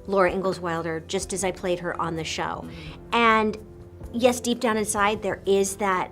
Laura Ingalls Wilder just as I played her on the show. And yes, deep down inside, there is that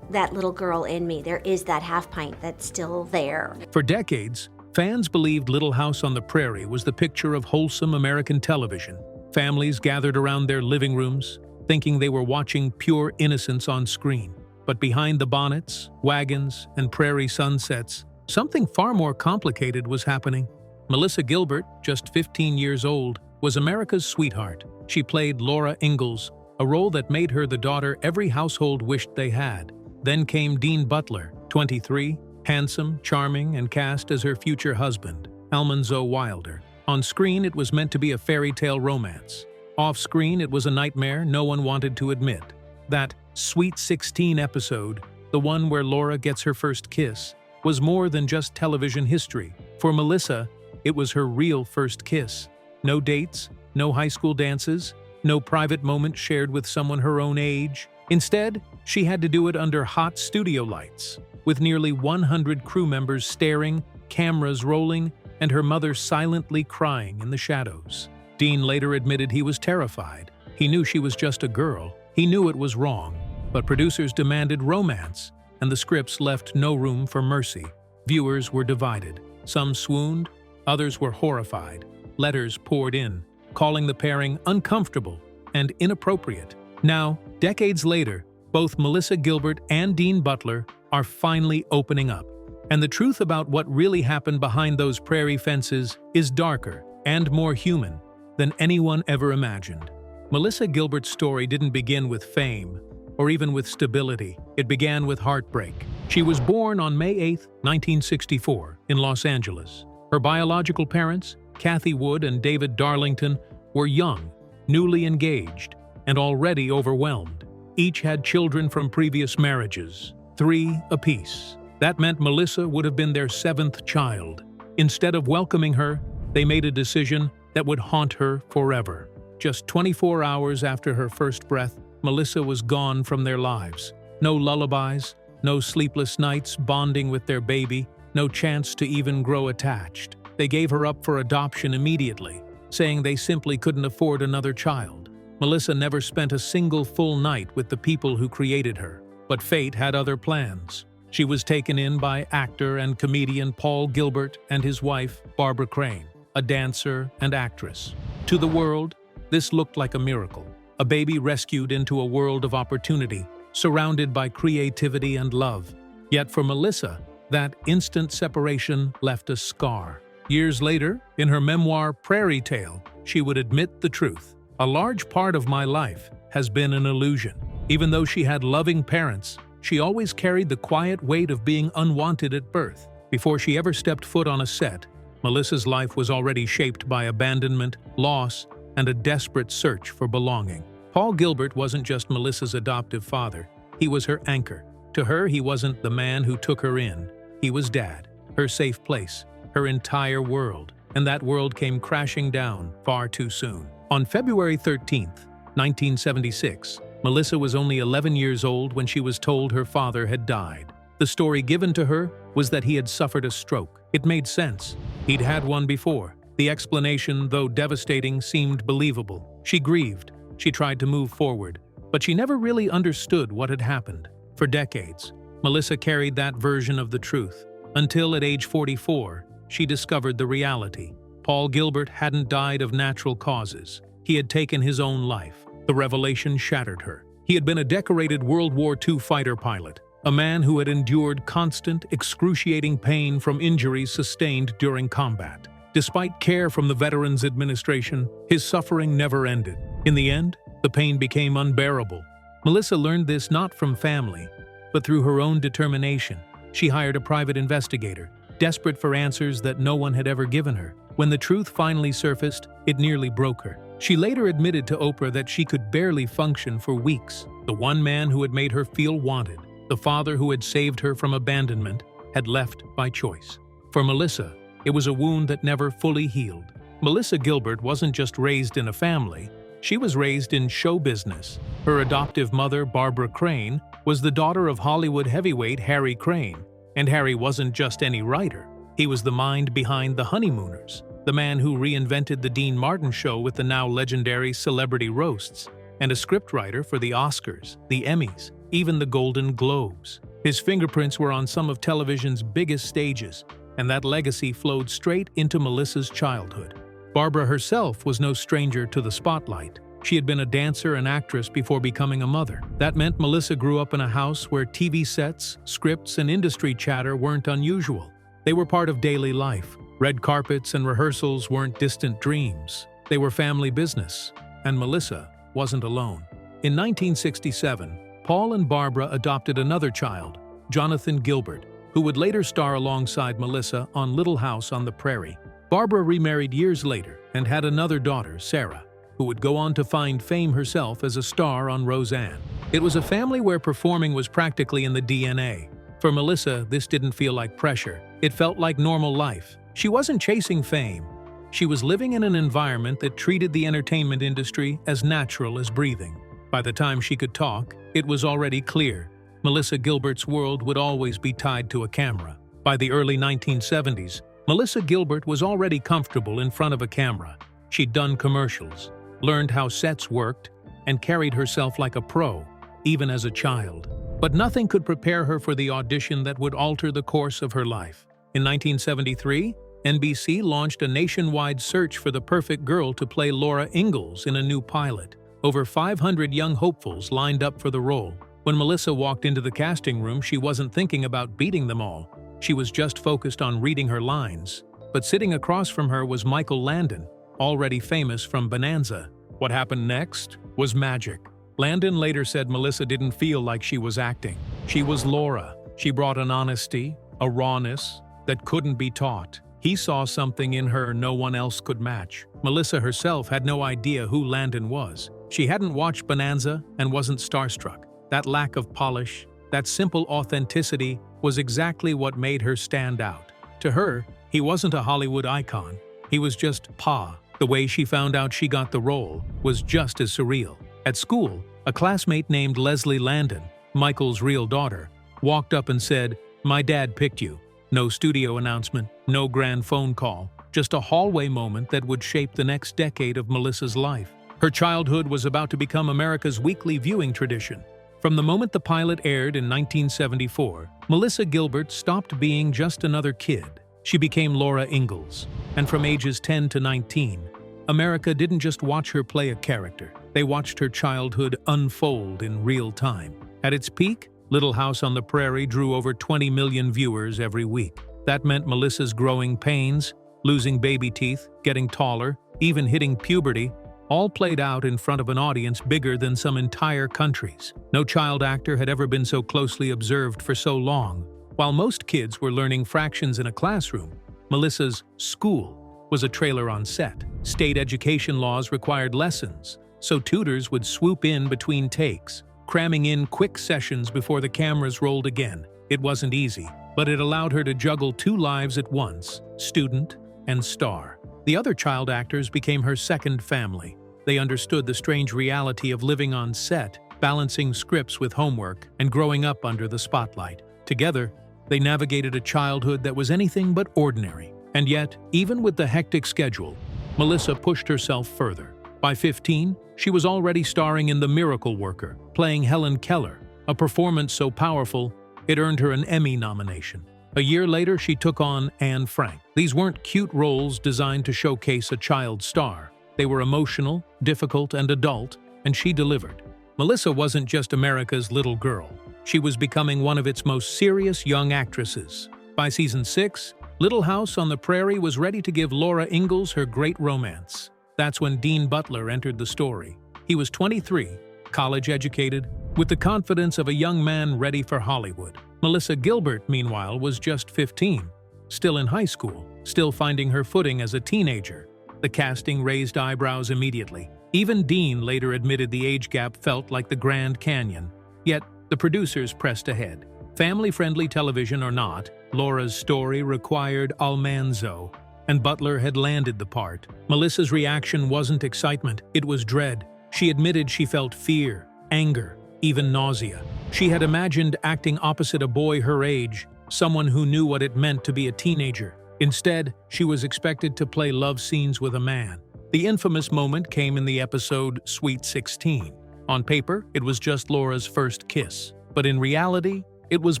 little girl in me. There is that half pint that's still there. For decades, fans believed Little House on the Prairie was the picture of wholesome American television. Families gathered around their living rooms, thinking they were watching pure innocence on screen. But behind the bonnets, wagons, and prairie sunsets, something far more complicated was happening. Melissa Gilbert, just 15 years old, was America's sweetheart. She played Laura Ingalls, a role that made her the daughter every household wished they had. Then came Dean Butler, 23, handsome, charming, and cast as her future husband, Almanzo Wilder. On screen, it was meant to be a fairy tale romance. Off-screen, it was a nightmare no one wanted to admit. That Sweet 16 episode, the one where Laura gets her first kiss, was more than just television history. For Melissa, it was her real first kiss. No dates, no high school dances, no private moment shared with someone her own age. Instead, she had to do it under hot studio lights, with nearly 100 crew members staring, cameras rolling, and her mother silently crying in the shadows. Dean later admitted he was terrified. He knew she was just a girl. He knew it was wrong. But producers demanded romance, and the scripts left no room for mercy. Viewers were divided. Some swooned, others were horrified. Letters poured in, calling the pairing uncomfortable and inappropriate. Now, decades later, both Melissa Gilbert and Dean Butler are finally opening up. And the truth about what really happened behind those prairie fences is darker and more human than anyone ever imagined. Melissa Gilbert's story didn't begin with fame or even with stability. It began with heartbreak. She was born on May 8, 1964, in Los Angeles. Her biological parents, Kathy Wood and David Darlington, were young, newly engaged, and already overwhelmed. Each had children from previous marriages, 3 apiece. That meant Melissa would have been their 7th child. Instead of welcoming her, they made a decision that would haunt her forever. Just 24 hours after her first breath, Melissa was gone from their lives. No lullabies, no sleepless nights bonding with their baby, no chance to even grow attached. They gave her up for adoption immediately, saying they simply couldn't afford another child. Melissa never spent a single full night with the people who created her, but fate had other plans. She was taken in by actor and comedian Paul Gilbert and his wife, Barbara Crane, a dancer and actress. To the world, this looked like a miracle. A baby rescued into a world of opportunity, surrounded by creativity and love. Yet for Melissa, that instant separation left a scar. Years later, in her memoir Prairie Tale, she would admit the truth. A large part of my life has been an illusion. Even though she had loving parents, she always carried the quiet weight of being unwanted at birth. Before she ever stepped foot on a set, Melissa's life was already shaped by abandonment, loss, and a desperate search for belonging. Paul Gilbert wasn't just Melissa's adoptive father. He was her anchor. To her, he wasn't the man who took her in. He was Dad, her safe place, her entire world. And that world came crashing down far too soon. On February 13, 1976, Melissa was only 11 years old when she was told her father had died. The story given to her was that he had suffered a stroke. It made sense. He'd had one before. The explanation, though devastating, seemed believable. She grieved. She tried to move forward, but she never really understood what had happened. For decades, Melissa carried that version of the truth, until at age 44, she discovered the reality. Paul Gilbert hadn't died of natural causes. He had taken his own life. The revelation shattered her. He had been a decorated World War II fighter pilot, a man who had endured constant, excruciating pain from injuries sustained during combat. Despite care from the Veterans Administration, his suffering never ended. In the end, the pain became unbearable. Melissa learned this not from family, but through her own determination. She hired a private investigator, desperate for answers that no one had ever given her. When the truth finally surfaced, it nearly broke her. She later admitted to Oprah that she could barely function for weeks. The one man who had made her feel wanted, the father who had saved her from abandonment, had left by choice. For Melissa, it was a wound that never fully healed. Melissa Gilbert wasn't just raised in a family, she was raised in show business. Her adoptive mother, Barbara Crane, was the daughter of Hollywood heavyweight Harry Crane. And Harry wasn't just any writer. He was the mind behind The Honeymooners, the man who reinvented the Dean Martin show with the now legendary celebrity roasts, and a scriptwriter for the Oscars, the Emmys, even the Golden Globes. His fingerprints were on some of television's biggest stages, and that legacy flowed straight into Melissa's childhood. Barbara herself was no stranger to the spotlight. She had been a dancer and actress before becoming a mother. That meant Melissa grew up in a house where TV sets, scripts, and industry chatter weren't unusual. They were part of daily life. Red carpets and rehearsals weren't distant dreams. They were family business, and Melissa wasn't alone. In 1967, Paul and Barbara adopted another child, Jonathan Gilbert, who would later star alongside Melissa on Little House on the Prairie. Barbara remarried years later and had another daughter, Sarah, who would go on to find fame herself as a star on Roseanne. It was a family where performing was practically in the DNA. For Melissa, this didn't feel like pressure. It felt like normal life. She wasn't chasing fame. She was living in an environment that treated the entertainment industry as natural as breathing. By the time she could talk, it was already clear. Melissa Gilbert's world would always be tied to a camera. By the early 1970s, Melissa Gilbert was already comfortable in front of a camera. She'd done commercials, learned how sets worked, and carried herself like a pro, even as a child. But nothing could prepare her for the audition that would alter the course of her life. In 1973, NBC launched a nationwide search for the perfect girl to play Laura Ingalls in a new pilot. Over 500 young hopefuls lined up for the role. When Melissa walked into the casting room, she wasn't thinking about beating them all. She was just focused on reading her lines. But sitting across from her was Michael Landon, already famous from Bonanza. What happened next was magic. Landon later said Melissa didn't feel like she was acting. She was Laura. She brought an honesty, a rawness that couldn't be taught. He saw something in her no one else could match. Melissa herself had no idea who Landon was. She hadn't watched Bonanza and wasn't starstruck. That lack of polish, that simple authenticity was exactly what made her stand out. To her, he wasn't a Hollywood icon. He was just Pa. The way she found out she got the role was just as surreal. At school, a classmate named Leslie Landon, Michael's real daughter, walked up and said, "My dad picked you." No studio announcement, no grand phone call, just a hallway moment that would shape the next decade of Melissa's life. Her childhood was about to become America's weekly viewing tradition. From the moment the pilot aired in 1974, Melissa Gilbert stopped being just another kid. She became Laura Ingalls. And from ages 10 to 19, America didn't just watch her play a character. They watched her childhood unfold in real time. At its peak, Little House on the Prairie drew over 20 million viewers every week. That meant Melissa's growing pains, losing baby teeth, getting taller, even hitting puberty, all played out in front of an audience bigger than some entire countries. No child actor had ever been so closely observed for so long. While most kids were learning fractions in a classroom, Melissa's school was a trailer on set. State education laws required lessons, so tutors would swoop in between takes, cramming in quick sessions before the cameras rolled again. It wasn't easy, but it allowed her to juggle two lives at once, student and star. The other child actors became her second family. They understood the strange reality of living on set, balancing scripts with homework, and growing up under the spotlight. Together, they navigated a childhood that was anything but ordinary. And yet, even with the hectic schedule, Melissa pushed herself further. By 15, she was already starring in The Miracle Worker, playing Helen Keller, a performance so powerful it earned her an Emmy nomination. A year later, she took on Anne Frank. These weren't cute roles designed to showcase a child star. They were emotional, difficult, and adult, and she delivered. Melissa wasn't just America's little girl. She was becoming one of its most serious young actresses. By season 6, Little House on the Prairie was ready to give Laura Ingalls her great romance. That's when Dean Butler entered the story. He was 23, college-educated, with the confidence of a young man ready for Hollywood. Melissa Gilbert, meanwhile, was just 15, still in high school, still finding her footing as a teenager. The casting raised eyebrows immediately. Even Dean later admitted the age gap felt like the Grand Canyon. Yet, the producers pressed ahead. Family-friendly television or not, Laura's story required Almanzo, and Butler had landed the part. Melissa's reaction wasn't excitement, it was dread. She admitted she felt fear, anger, even nausea. She had imagined acting opposite a boy her age, someone who knew what it meant to be a teenager. Instead, she was expected to play love scenes with a man. The infamous moment came in the episode Sweet 16. On paper, it was just Laura's first kiss, but in reality, it was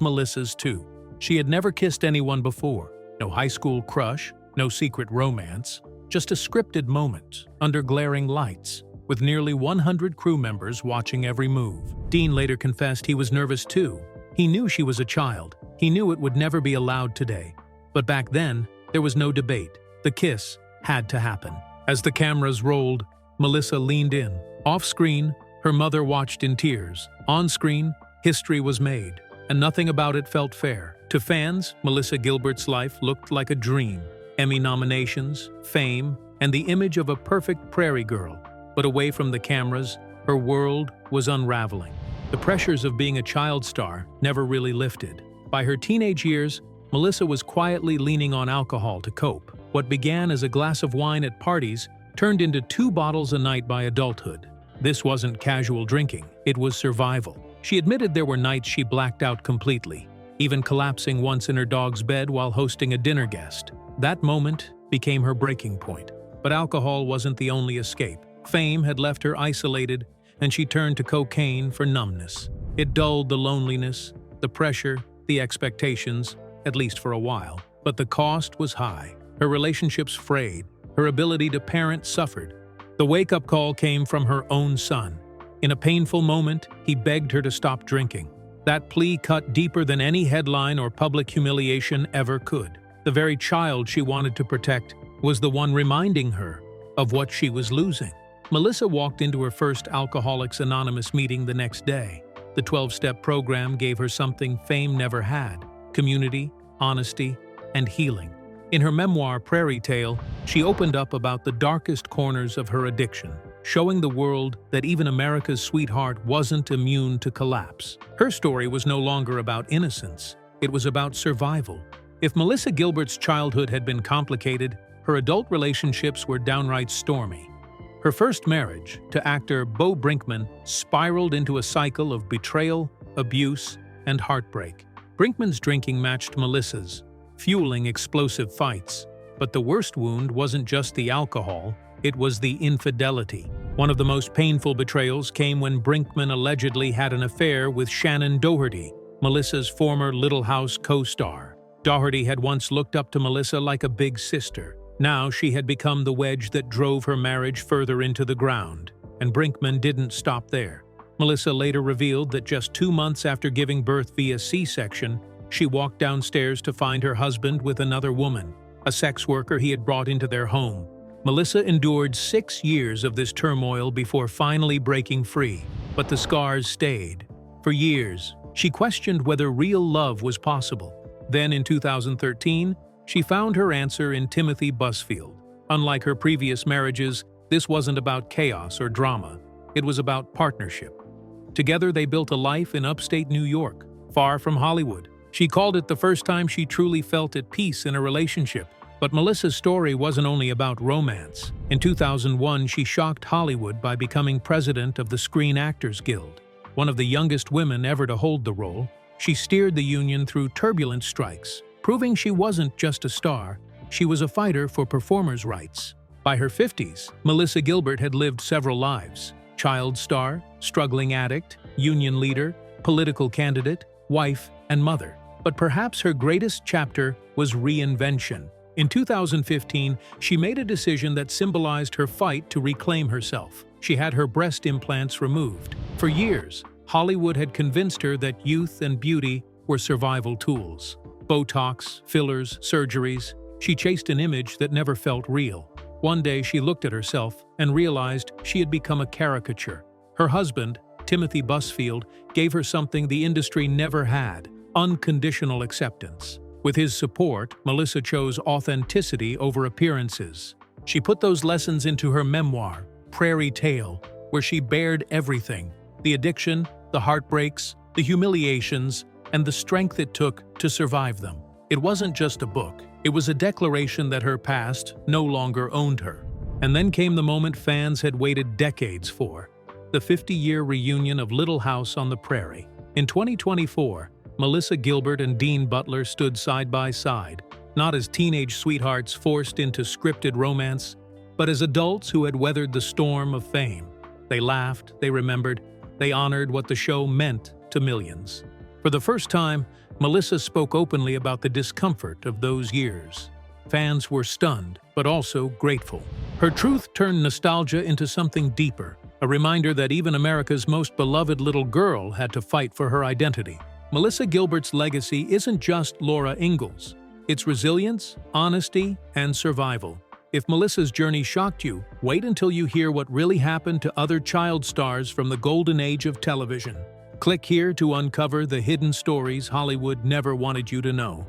Melissa's too. She had never kissed anyone before. No high school crush, no secret romance, just a scripted moment under glaring lights, with nearly 100 crew members watching every move. Dean later confessed he was nervous too. He knew she was a child. He knew it would never be allowed today. But back then, there was no debate. The kiss had to happen. As the cameras rolled, Melissa leaned in. Off-screen, her mother watched in tears. On-screen, history was made, and nothing about it felt fair. To fans, Melissa Gilbert's life looked like a dream. Emmy nominations, fame, and the image of a perfect Prairie girl. But away from the cameras, her world was unraveling. The pressures of being a child star never really lifted. By her teenage years, Melissa was quietly leaning on alcohol to cope. What began as a glass of wine at parties turned into 2 bottles a night by adulthood. This wasn't casual drinking, it was survival. She admitted there were nights she blacked out completely, even collapsing once in her dog's bed while hosting a dinner guest. That moment became her breaking point. But alcohol wasn't the only escape. Fame had left her isolated, and she turned to cocaine for numbness. It dulled the loneliness, the pressure, the expectations, at least for a while. But the cost was high. Her relationships frayed. Her ability to parent suffered. The wake-up call came from her own son. In a painful moment, he begged her to stop drinking. That plea cut deeper than any headline or public humiliation ever could. The very child she wanted to protect was the one reminding her of what she was losing. Melissa walked into her first Alcoholics Anonymous meeting the next day. The 12-step program gave her something fame never had: community, honesty, and healing. In her memoir, Prairie Tale, she opened up about the darkest corners of her addiction, showing the world that even America's sweetheart wasn't immune to collapse. Her story was no longer about innocence. It was about survival. If Melissa Gilbert's childhood had been complicated, her adult relationships were downright stormy. Her first marriage, to actor Bo Brinkman, spiraled into a cycle of betrayal, abuse, and heartbreak. Brinkman's drinking matched Melissa's, fueling explosive fights. But the worst wound wasn't just the alcohol, it was the infidelity. One of the most painful betrayals came when Brinkman allegedly had an affair with Shannon Doherty, Melissa's former Little House co-star. Doherty had once looked up to Melissa like a big sister. Now she had become the wedge that drove her marriage further into the ground. And Brinkman didn't stop there. Melissa later revealed that just 2 months after giving birth via C-section, she walked downstairs to find her husband with another woman, a sex worker he had brought into their home. Melissa endured 6 years of this turmoil before finally breaking free, but the scars stayed. For years, she questioned whether real love was possible. Then in 2013, she found her answer in Timothy Busfield. Unlike her previous marriages, this wasn't about chaos or drama. It was about partnership. Together they built a life in upstate New York, far from Hollywood. She called it the first time she truly felt at peace in a relationship. But Melissa's story wasn't only about romance. In 2001, she shocked Hollywood by becoming president of the Screen Actors Guild. One of the youngest women ever to hold the role, she steered the union through turbulent strikes, proving she wasn't just a star, she was a fighter for performers' rights. By her 50s, Melissa Gilbert had lived several lives: child star, struggling addict, union leader, political candidate, wife, and mother. But perhaps her greatest chapter was Reinvention. In 2015, she made a decision that symbolized her fight to reclaim herself. She had her breast implants removed. For years, Hollywood had convinced her that youth and beauty were survival tools. Botox, fillers, surgeries. She chased an image that never felt real. One day she looked at herself and realized she had become a caricature. Her husband, Timothy Busfield, gave her something the industry never had: unconditional acceptance. With his support, Melissa chose authenticity over appearances. She put those lessons into her memoir, Prairie Tale, where she bared everything: the addiction, the heartbreaks, the humiliations, and the strength it took to survive them. It wasn't just a book. It was a declaration that her past no longer owned her. And then came the moment fans had waited decades for: the 50-year reunion of Little House on the Prairie. In 2024, Melissa Gilbert and Dean Butler stood side by side, not as teenage sweethearts forced into scripted romance, but as adults who had weathered the storm of fame. They laughed, they remembered, they honored what the show meant to millions. For the first time, Melissa spoke openly about the discomfort of those years. Fans were stunned, but also grateful. Her truth turned nostalgia into something deeper, a reminder that even America's most beloved little girl had to fight for her identity. Melissa Gilbert's legacy isn't just Laura Ingalls. It's resilience, honesty, and survival. If Melissa's journey shocked you, wait until you hear what really happened to other child stars from the golden age of television. Click here to uncover the hidden stories Hollywood never wanted you to know.